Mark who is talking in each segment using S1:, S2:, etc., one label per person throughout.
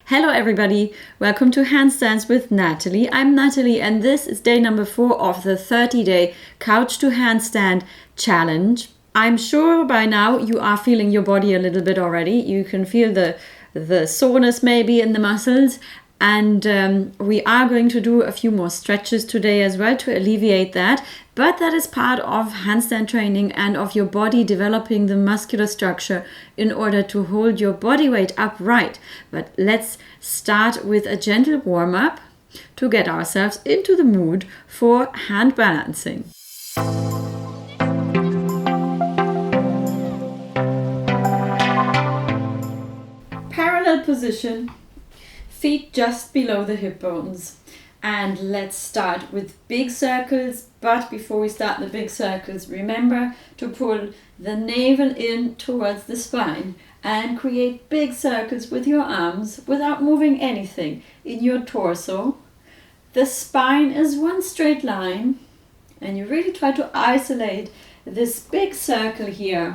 S1: Hello everybody, welcome to Handstands with Natalie. I'm Natalie and this is day number 4 of the 30-day Couch to Handstand challenge. I'm sure by now you are feeling your body a little bit already. You can feel the soreness maybe in the muscles, and we are going to do a few more stretches today as well to alleviate that. But that is part of handstand training and of your body developing the muscular structure in order to hold your body weight upright. But let's start with a gentle warm-up to get ourselves into the mood for hand balancing. Parallel position, feet just below the hip bones. And let's start with big circles, but before we start the big circles, remember to pull the navel in towards the spine and create big circles with your arms without moving anything in your torso. The spine is one straight line, and you really try to isolate this big circle here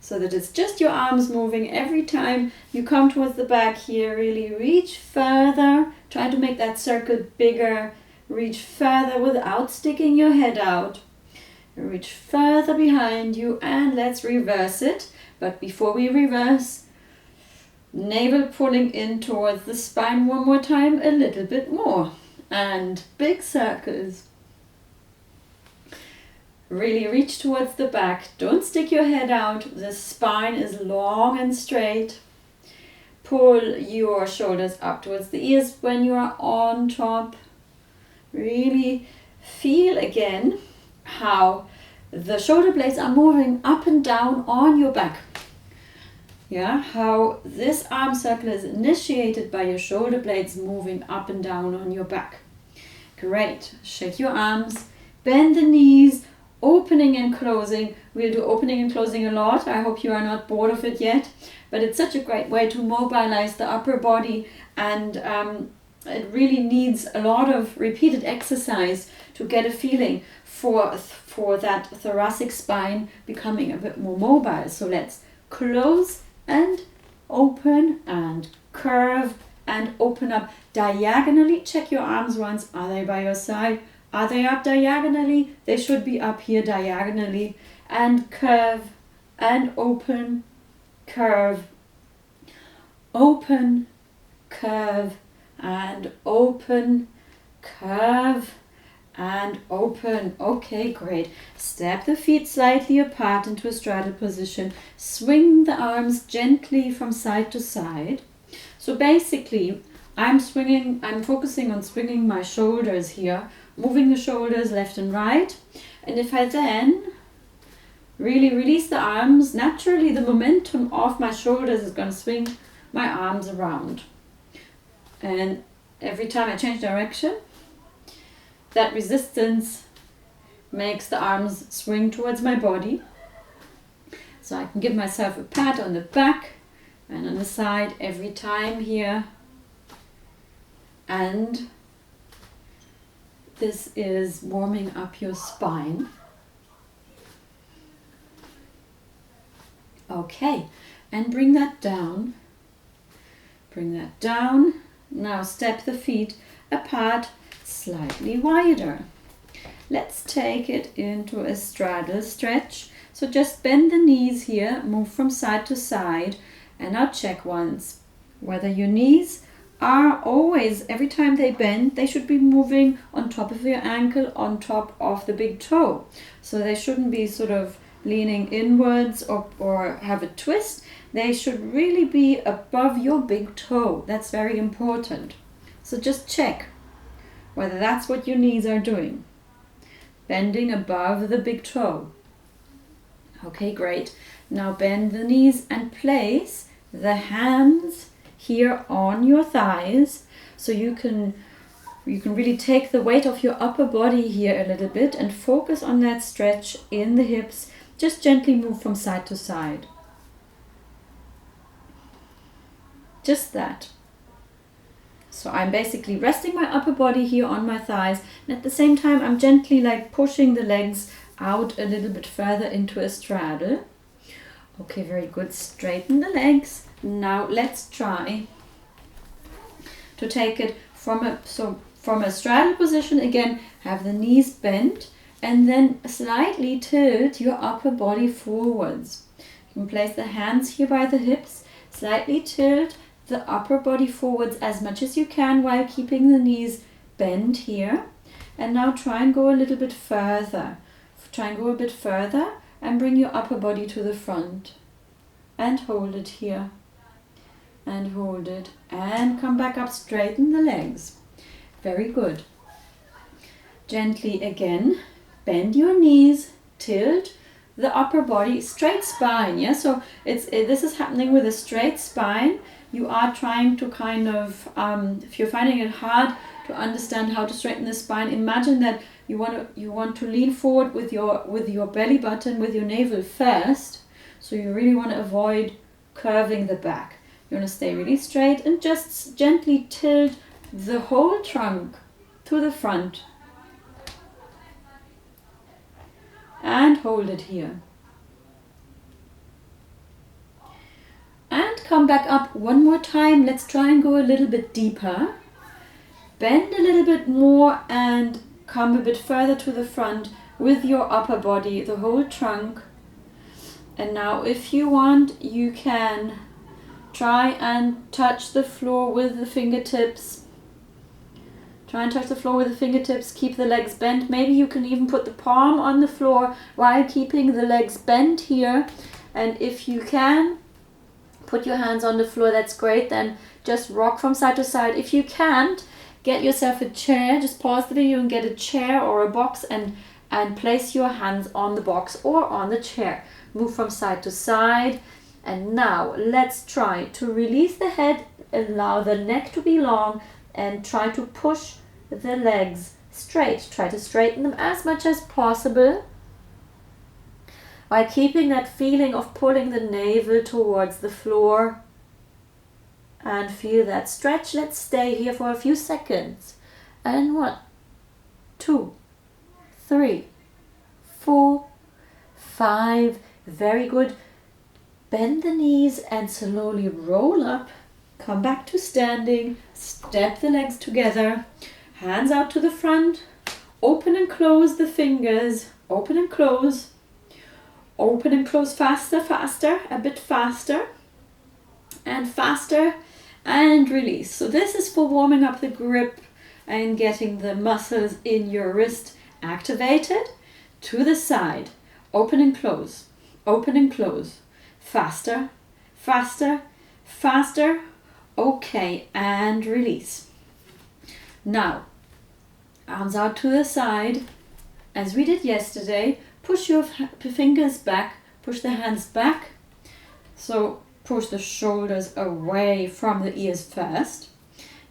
S1: so that it's just your arms moving. Every time you come towards the back here, really reach further. Try to make that circle bigger. Reach further without sticking your head out. Reach further behind you, and let's reverse it. But before we reverse, navel pulling in towards the spine one more time, a little bit more. And big circles. Really reach towards the back. Don't stick your head out. The spine is long and straight. Pull your shoulders up towards the ears when you are on top. Really feel again how the shoulder blades are moving up and down on your back. Yeah, how this arm circle is initiated by your shoulder blades moving up and down on your back. Great. Shake your arms, bend the knees, opening and closing. We'll do opening and closing a lot. I hope you are not bored of it yet, but it's such a great way to mobilize the upper body, and it really needs a lot of repeated exercise to get a feeling for that thoracic spine becoming a bit more mobile. So let's close and open and curve and open up diagonally. Check your arms once. Are they by your side? Are they up diagonally? They should be up here diagonally. And curve and open, curve, open, curve, and open, curve, and open. Okay, great. Step the feet slightly apart into a straddle position. Swing the arms gently from side to side. So basically, I'm focusing on swinging my shoulders here, moving the shoulders left and right. And if I then really release the arms, naturally the momentum of my shoulders is going to swing my arms around. And every time I change direction, that resistance makes the arms swing towards my body. So I can give myself a pat on the back and on the side every time here. And this is warming up your spine. Okay, and bring that down. Bring that down. Now step the feet apart slightly wider. Let's take it into a straddle stretch. So just bend the knees here, move from side to side, and now check once whether your knees are always, every time they bend, they should be moving on top of your ankle, on top of the big toe. So they shouldn't be sort of leaning inwards or have a twist. They should really be above your big toe. That's very important. So just check whether that's what your knees are doing. Bending above the big toe. Okay, great. Now bend the knees and place the hands here on your thighs, so you can really take the weight of your upper body here a little bit and focus on that stretch in the hips. Just gently move from side to side. Just that. So I'm basically resting my upper body here on my thighs, and at the same time I'm gently like pushing the legs out a little bit further into a straddle. Okay, very good. Straighten the legs. Now let's try to take it from a straddle position. Again, have the knees bent and then slightly tilt your upper body forwards. You can place the hands here by the hips, slightly tilt the upper body forwards as much as you can while keeping the knees bent here. And now try and go a little bit further. Try and go a bit further and bring your upper body to the front. And hold it here. And hold it. And come back up, straighten the legs. Very good. Gently again, bend your knees, tilt the upper body, straight spine. Yeah, so this is happening with a straight spine. You are trying to kind of, if you're finding it hard to understand how to straighten the spine, imagine that you want to lean forward with your belly button, with your navel first. So you really want to avoid curving the back. You want to stay really straight and just gently tilt the whole trunk to the front. And hold it here. And come back up one more time. Let's try and go a little bit deeper. Bend a little bit more and come a bit further to the front with your upper body, the whole trunk. And now if you want, you can try and touch the floor with the fingertips. Try and touch the floor with the fingertips, keep the legs bent. Maybe you can even put the palm on the floor while keeping the legs bent here. And if you can, put your hands on the floor, that's great. Then just rock from side to side. If you can't, get yourself a chair. Just pause the video and get a chair or a box and place your hands on the box or on the chair. Move from side to side. And now let's try to release the head, allow the neck to be long, and try to push the legs straight. Try to straighten them as much as possible while keeping that feeling of pulling the navel towards the floor. And feel that stretch. Let's stay here for a few seconds. And 1, 2, 3, 4, 5. Very good. Bend the knees and slowly roll up. Come back to standing. Step the legs together. Hands out to the front. Open and close the fingers. Open and close. Open and close. Faster, faster. A bit faster. And faster. And release. So this is for warming up the grip and getting the muscles in your wrist activated. To the side. Open and close. Open and close. Faster, faster, faster. Okay, and release. Now, arms out to the side. As we did yesterday, push your fingers back, push the hands back. So push the shoulders away from the ears first.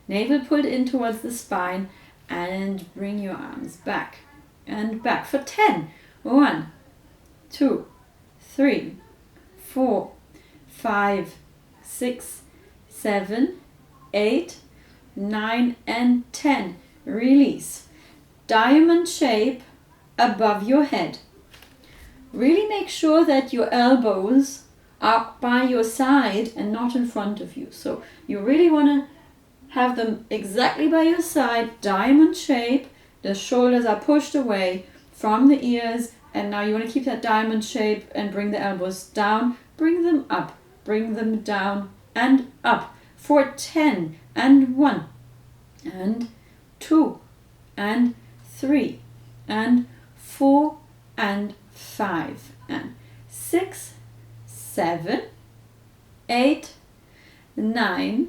S1: Navel pulled in towards the spine and bring your arms back and back for 10. 1, 2, 3, 4, 5, 6, 7, 8, 9, and 10. Release. Diamond shape above your head. Really make sure that your elbows are by your side and not in front of you. So you really want to have them exactly by your side, diamond shape. The shoulders are pushed away from the ears. And now you want to keep that diamond shape and bring the elbows down, bring them up, bring them down and up for 10 and 1 and 2 and 3 and 4 and 5 and 6, 7, 8, 9,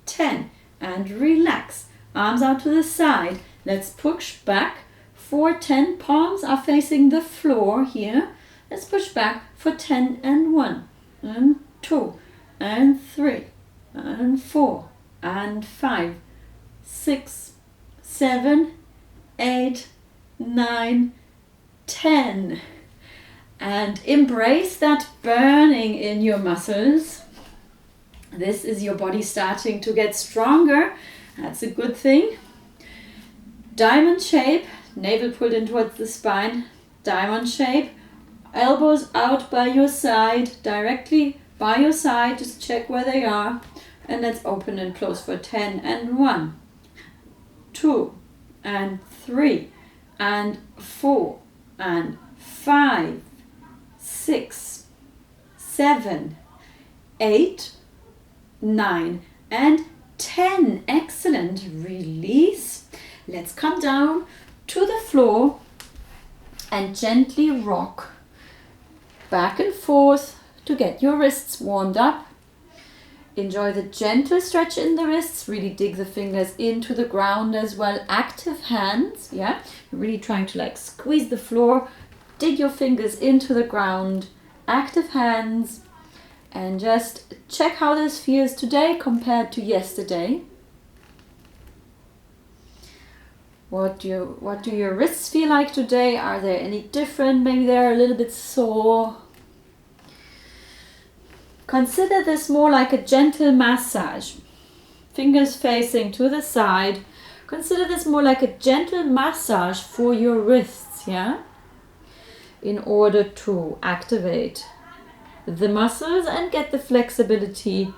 S1: 10 and relax. Arms out to the side. Let's push back. For 10, palms are facing the floor here. Let's push back for 10 and 1 and 2 and 3 and 4 and 5, 6, 7, 8, 9, 10. And embrace that burning in your muscles. This is your body starting to get stronger. That's a good thing. Diamond shape. Navel pulled in towards the spine, diamond shape, elbows out by your side, directly by your side, just check where they are, And let's open and close for 10 and 1, 2 and 3 and 4 and 5, 6, 7, 8, 9 and 10. Excellent. Release. Let's come down to the floor and gently rock back and forth to get your wrists warmed up. Enjoy the gentle stretch in the wrists. Really dig the fingers into the ground as well. Active hands. Yeah, you're really trying to like squeeze the floor. Dig your fingers into the ground. Active hands. And just check how this feels today compared to yesterday. What do your wrists feel like today? Are they any different? Maybe they're a little bit sore. Consider this more like a gentle massage. Fingers facing to the side. Consider this more like a gentle massage for your wrists, yeah? In order to activate the muscles and get the flexibility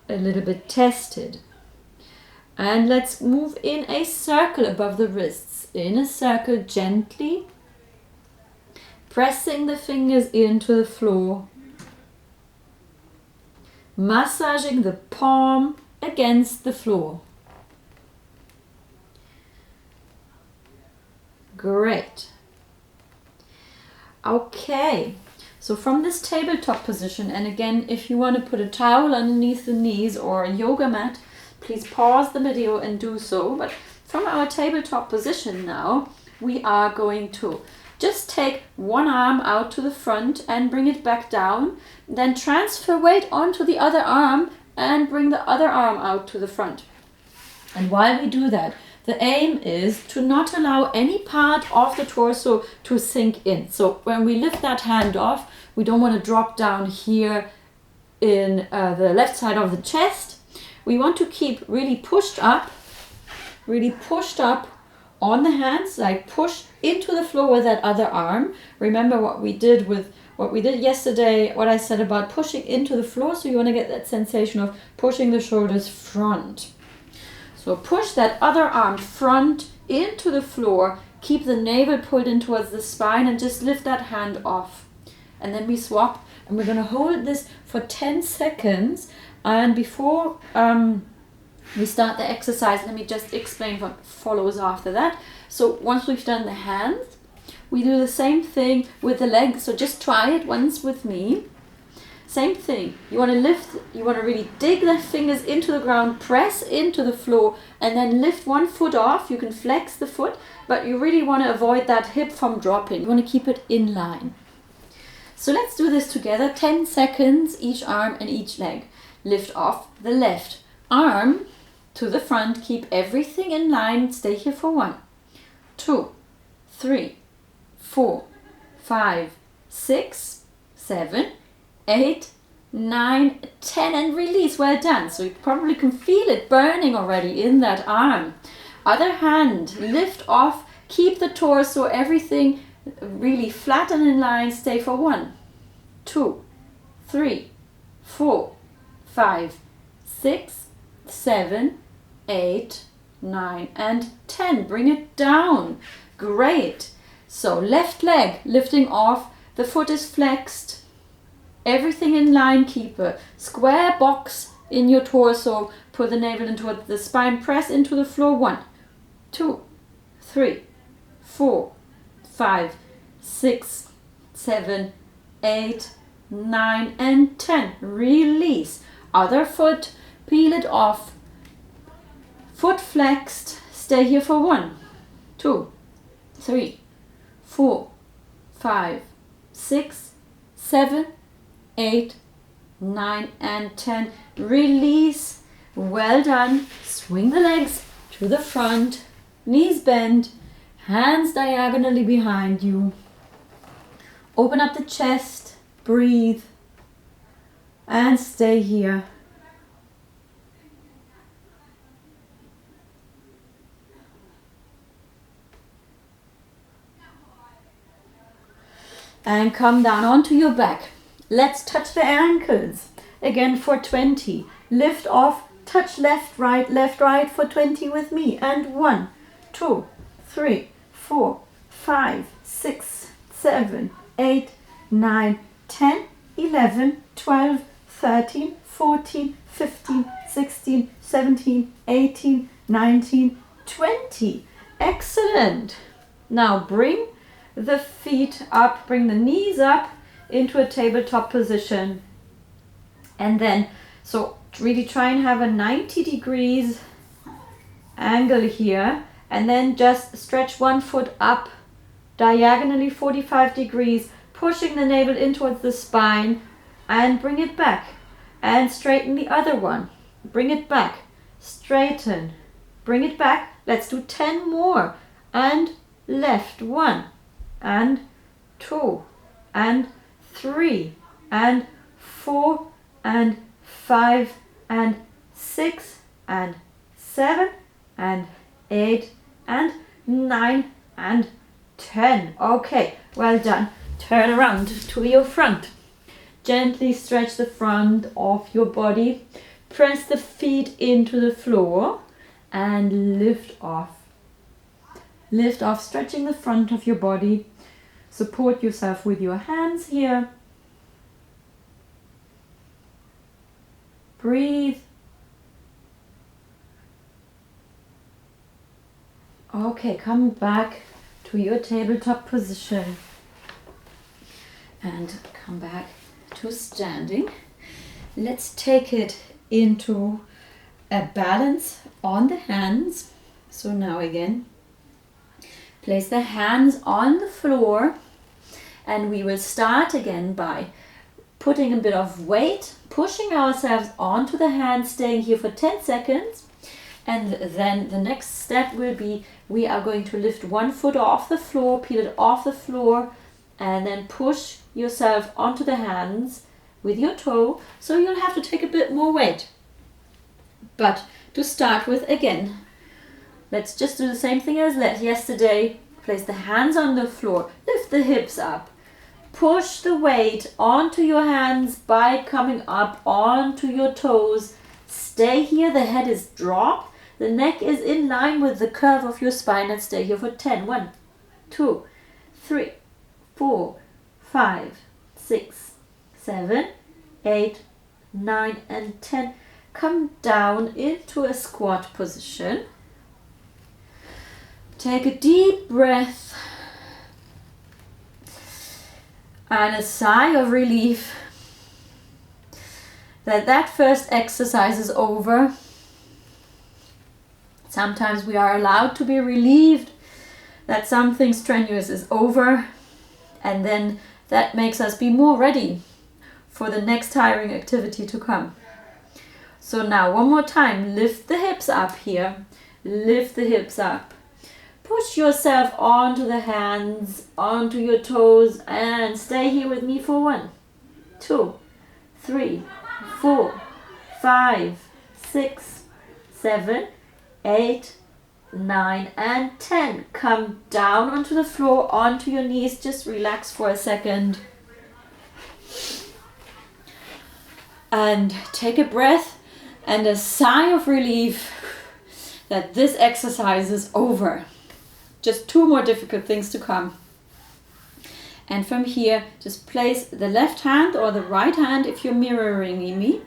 S1: a little bit tested. And let's move in a circle above the wrists. In a circle gently. Pressing the fingers into the floor. Massaging the palm against the floor. Great. Okay. So from this tabletop position, and again, if you want to put a towel underneath the knees or a yoga mat, please pause the video and do so. But from our tabletop position now, we are going to just take one arm out to the front and bring it back down. Then transfer weight onto the other arm and bring the other arm out to the front. And while we do that, the aim is to not allow any part of the torso to sink in. So when we lift that hand off, we don't want to drop down here in the left side of the chest. We want to keep really pushed up on the hands, like push into the floor with that other arm. Remember what we did yesterday, what I said about pushing into the floor. So you want to get that sensation of pushing the shoulders front. So push that other arm front into the floor. Keep the navel pulled in towards the spine and just lift that hand off. And then we swap. And we're going to hold this for 10 seconds. And before we start the exercise, let me just explain what follows after that. So once we've done the hands, we do the same thing with the legs. So just try it once with me. Same thing. You want to lift, you want to really dig the fingers into the ground, press into the floor, and then lift one foot off. You can flex the foot, but you really want to avoid that hip from dropping. You want to keep it in line. So let's do this together. 10 seconds, each arm and each leg. Lift off the left arm to the front. Keep everything in line. Stay here for 1, 2, 3, 4, 5, 6, 7, 8, 9, 10 and release. Well done. So you probably can feel it burning already in that arm. Other hand, lift off, keep the torso, everything really flat and in line. Stay for 1, 2, 3, 4, 5, 6, 7, 8, 9 and 10. Bring it down. Great. So left leg lifting off, the foot is flexed. Everything in line, keep a square box in your torso. Pull the navel into the spine, press into the floor. 1, 2, 3, 4, 5, 6, 7, 8, 9 and 10. Release. Other foot, peel it off. Foot flexed. Stay here for 1, 2, 3, 4, 5, 6, 7, 8, 9 and 10. Release. Well done. Swing the legs to the front. Knees bent. Hands diagonally behind you. Open up the chest. Breathe. And stay here. And come down onto your back. Let's touch the ankles. Again for 20. lift off, touch left, right for 20 with me. And 1, 2, 3, 4, 5, 6, 7, 8, 9, 10, 11, 12, 13, 14, 15, 16, 17, 18, 19, 20. Excellent. Now bring the feet up, bring the knees up into a tabletop position. And then, so really try and have a 90 degrees angle here. And then just stretch one foot up diagonally 45 degrees, pushing the navel in towards the spine, and bring it back. And straighten the other one. Bring it back. Straighten. Bring it back. Let's do 10 more. And left. 1 and 2 and 3 and 4 and 5 and 6 and 7 and 8 and 9 and 10. Okay, well done. Turn around to your front. Gently stretch the front of your body. Press the feet into the floor and lift off. Lift off, stretching the front of your body. Support yourself with your hands here. Breathe. Okay, come back to your tabletop position. And come back to standing. Let's take it into a balance on the hands. So now again, place the hands on the floor, and we will start again by putting a bit of weight, pushing ourselves onto the hands, staying here for 10 seconds. And then the next step will be, we are going to lift one foot off the floor, peel it off the floor, and then push yourself onto the hands with your toe. So you'll have to take a bit more weight. But to start with, again, let's just do the same thing as yesterday. Place the hands on the floor, lift the hips up, push the weight onto your hands by coming up onto your toes. Stay here, the head is dropped, the neck is in line with the curve of your spine, and stay here for 10. 1, 2, 3, 4, 5, 6, 7, 8, 9, and 10. Come down into a squat position. Take a deep breath and a sigh of relief that first exercise is over. Sometimes we are allowed to be relieved that something strenuous is over, and then that makes us be more ready for the next tiring activity to come. So now one more time, lift the hips up here, lift the hips up. Push yourself onto the hands, onto your toes, and stay here with me for 1, 2, 3, 4, 5, 6, 7, 8, 9, and 10. Come down onto the floor, onto your knees. Just relax for a second. And take a breath and a sigh of relief that this exercise is over. Just 2 more difficult things to come. And from here, just place the left hand or the right hand if you're mirroring me.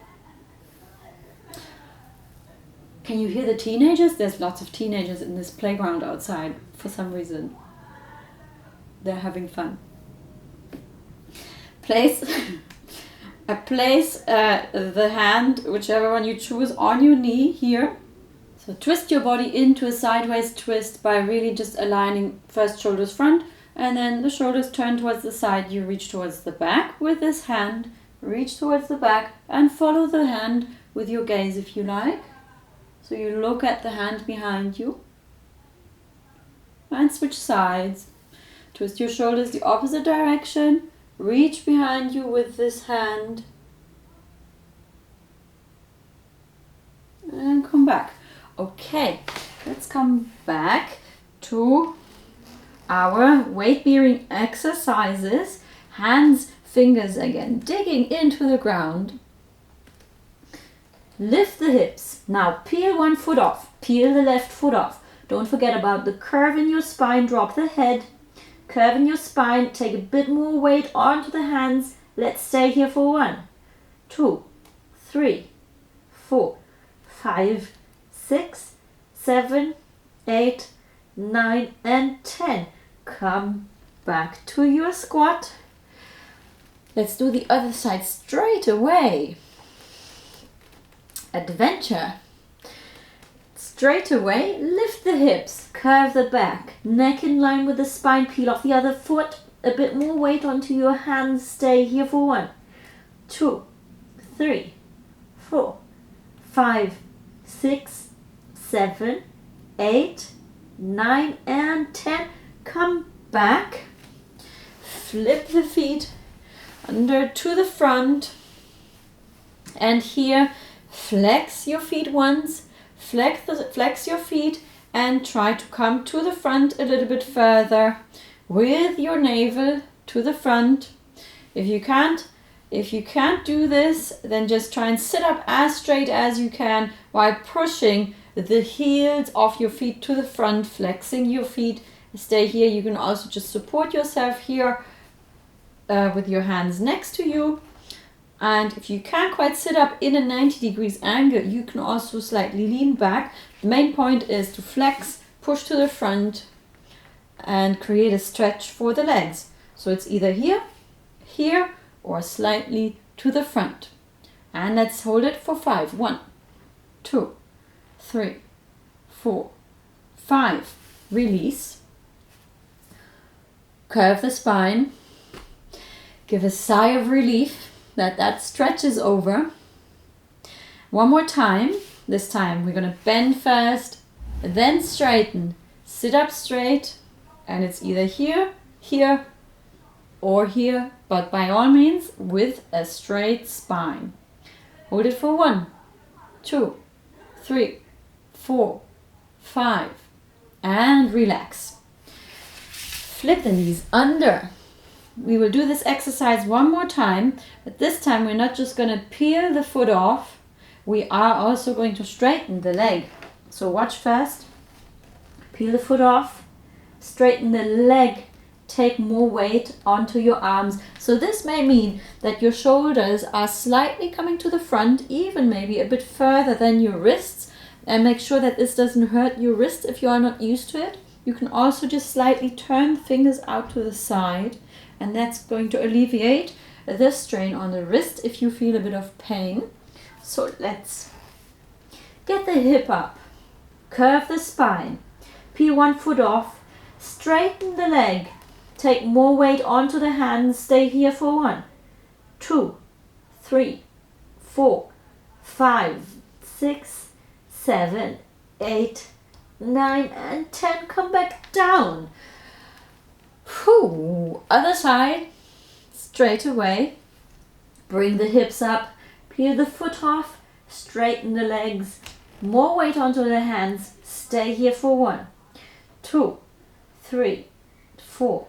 S1: Can you hear the teenagers? There's lots of teenagers in this playground outside for some reason. They're having fun. Place the hand, whichever one you choose, on your knee here. So twist your body into a sideways twist by really just aligning first shoulders front, and then the shoulders turn towards the side. You reach towards the back with this hand, reach towards the back, and follow the hand with your gaze if you like. So you look at the hand behind you and switch sides. Twist your shoulders the opposite direction, reach behind you with this hand, and come back. Okay, let's come back to our weight-bearing exercises. Hands, fingers again, digging into the ground. Lift the hips. Now peel one foot off. Peel the left foot off. Don't forget about the curve in your spine. Drop the head. Curve in your spine. Take a bit more weight onto the hands. Let's stay here for 1, 2, 3, 4, 5, 6, 7, 8, 9 and 10. Come back to your squat. Let's do the other side straight away. Adventure. Straight away, lift the hips, curve the back, neck in line with the spine, peel off the other foot, a bit more weight onto your hands, stay here for 1, 2, 3, 4, 5, 6, 7, 8, 9 and 10. Come back, flip the feet under to the front, and here flex your feet once, flex your feet and try to come to the front a little bit further with your navel to the front. If you can't do this, then just try and sit up as straight as you can while pushing the heels of your feet to the front, flexing your feet. Stay here. You can also just support yourself here with your hands next to you. And if you can't quite sit up in a 90 degrees angle, you can also slightly lean back. The main point is to flex, push to the front and create a stretch for the legs. So it's either here, here, or slightly to the front. And let's hold it for 5. 1, 2, 3, 4, 5. Release. Curve the spine. Give a sigh of relief that stretch is over. One more time. This time we're going to bend first, then straighten. Sit up straight, and it's either here, here, or here, but by all means with a straight spine. Hold it for 1, 2, 3, 4, 5, and relax. Flip the knees under. We will do this exercise one more time, but this time we're not just going to peel the foot off, we are also going to straighten the leg. So watch first. Peel the foot off, straighten the leg, take more weight onto your arms. So this may mean that your shoulders are slightly coming to the front, even maybe a bit further than your wrists, and make sure that this doesn't hurt your wrist if you are not used to it. You can also just slightly turn the fingers out to the side, and that's going to alleviate the strain on the wrist if you feel a bit of pain. So let's get the hip up, curve the spine, peel one foot off, straighten the leg, take more weight onto the hands, stay here for 1, 2, 3, 4, 5, 6, 7, 8, 9 and 10. Come back down. Whew. Other side, straight away. Bring the hips up, peel the foot off, straighten the legs, more weight onto the hands, stay here for 1, 2, 3, 4,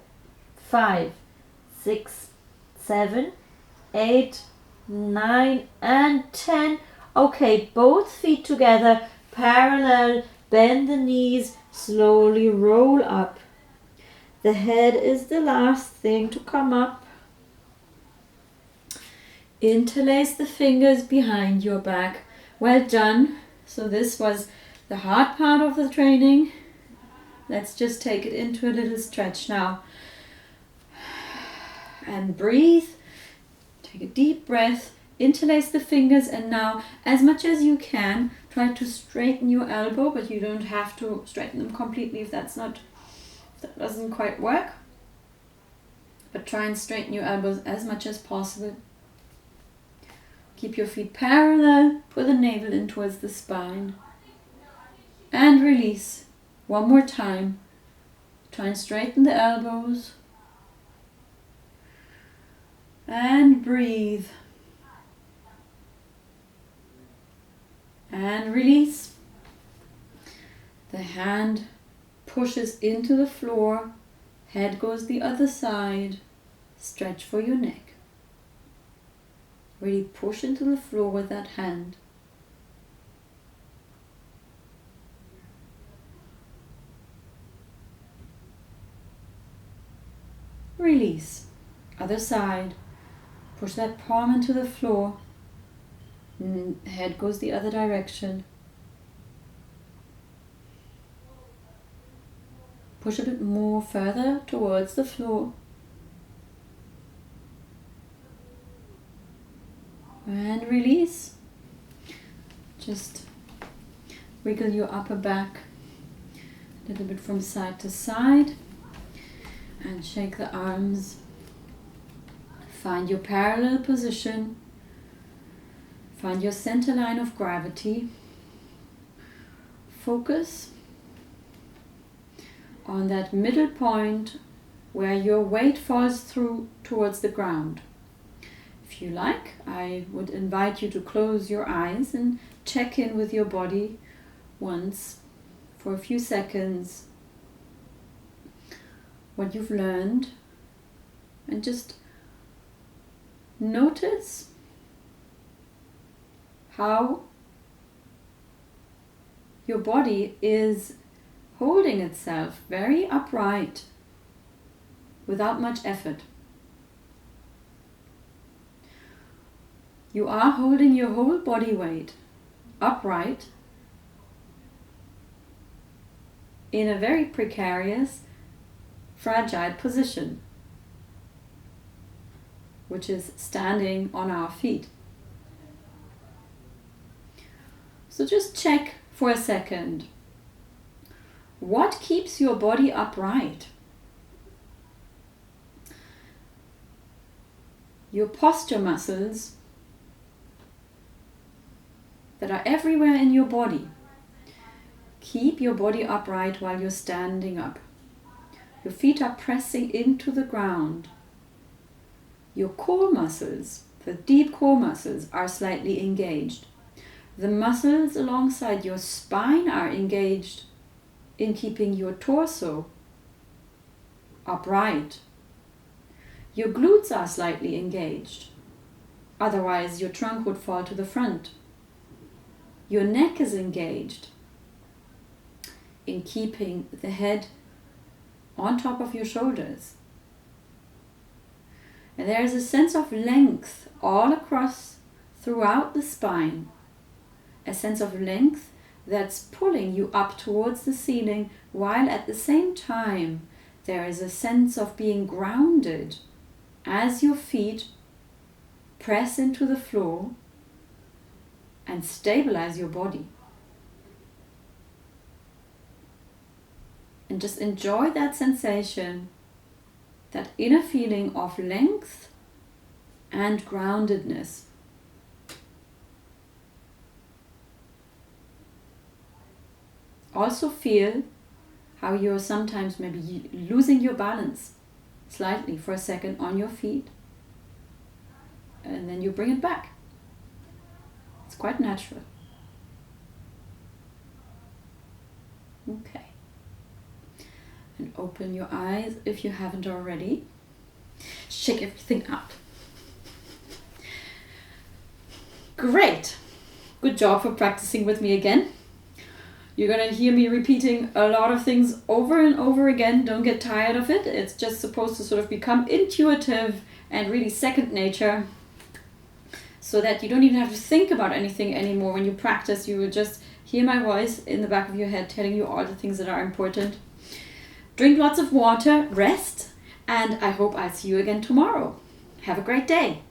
S1: 5, 6, 7, 8, 9 and 10. Okay, both feet together, parallel, bend the knees, slowly roll up. The head is the last thing to come up. Interlace the fingers behind your back. Well done. So this was the hard part of the training. Let's just take it into a little stretch now. And breathe. Take a deep breath. Interlace the fingers, and now, as much as you can, try to straighten your elbow, but you don't have to straighten them completely if that doesn't quite work. But try and straighten your elbows as much as possible. Keep your feet parallel, pull the navel in towards the spine. And release. One more time. Try and straighten the elbows. And breathe. And release. The hand pushes into the floor. Head goes the other side. Stretch for your neck. Really push into the floor with that hand. release. Other side. Push that palm into the floor. Head goes the other direction. Push a bit more further towards the floor. And release. Just wiggle your upper back a little bit from side to side. And shake the arms. Find your parallel position. Find your center line of gravity. Focus on that middle point where your weight falls through towards the ground. If you like, I would invite you to close your eyes and check in with your body once for a few seconds. What you've learned, and just notice how your body is holding itself very upright without much effort. You are holding your whole body weight upright in a very precarious, fragile position, which is standing on our feet. So just check for a second. What keeps your body upright? Your posture muscles that are everywhere in your body. Keep your body upright while you're standing up. Your feet are pressing into the ground. Your core muscles, the deep core muscles, are slightly engaged. The muscles alongside your spine are engaged in keeping your torso upright. Your glutes are slightly engaged. Otherwise, your trunk would fall to the front. Your neck is engaged in keeping the head on top of your shoulders. And there is a sense of length all across throughout the spine. A sense of length that's pulling you up towards the ceiling, while at the same time there is a sense of being grounded as your feet press into the floor and stabilize your body. And just enjoy that sensation, that inner feeling of length and groundedness. Also feel how you're sometimes maybe losing your balance slightly for a second on your feet, and then you bring it back. It's quite natural. Okay. And open your eyes if you haven't already. Shake everything up. Great. Good job for practicing with me again. You're going to hear me repeating a lot of things over and over again. Don't get tired of it. It's just supposed to sort of become intuitive and really second nature, so that you don't even have to think about anything anymore. When you practice, you will just hear my voice in the back of your head telling you all the things that are important. Drink lots of water, rest, and I hope I'll see you again tomorrow. Have a great day.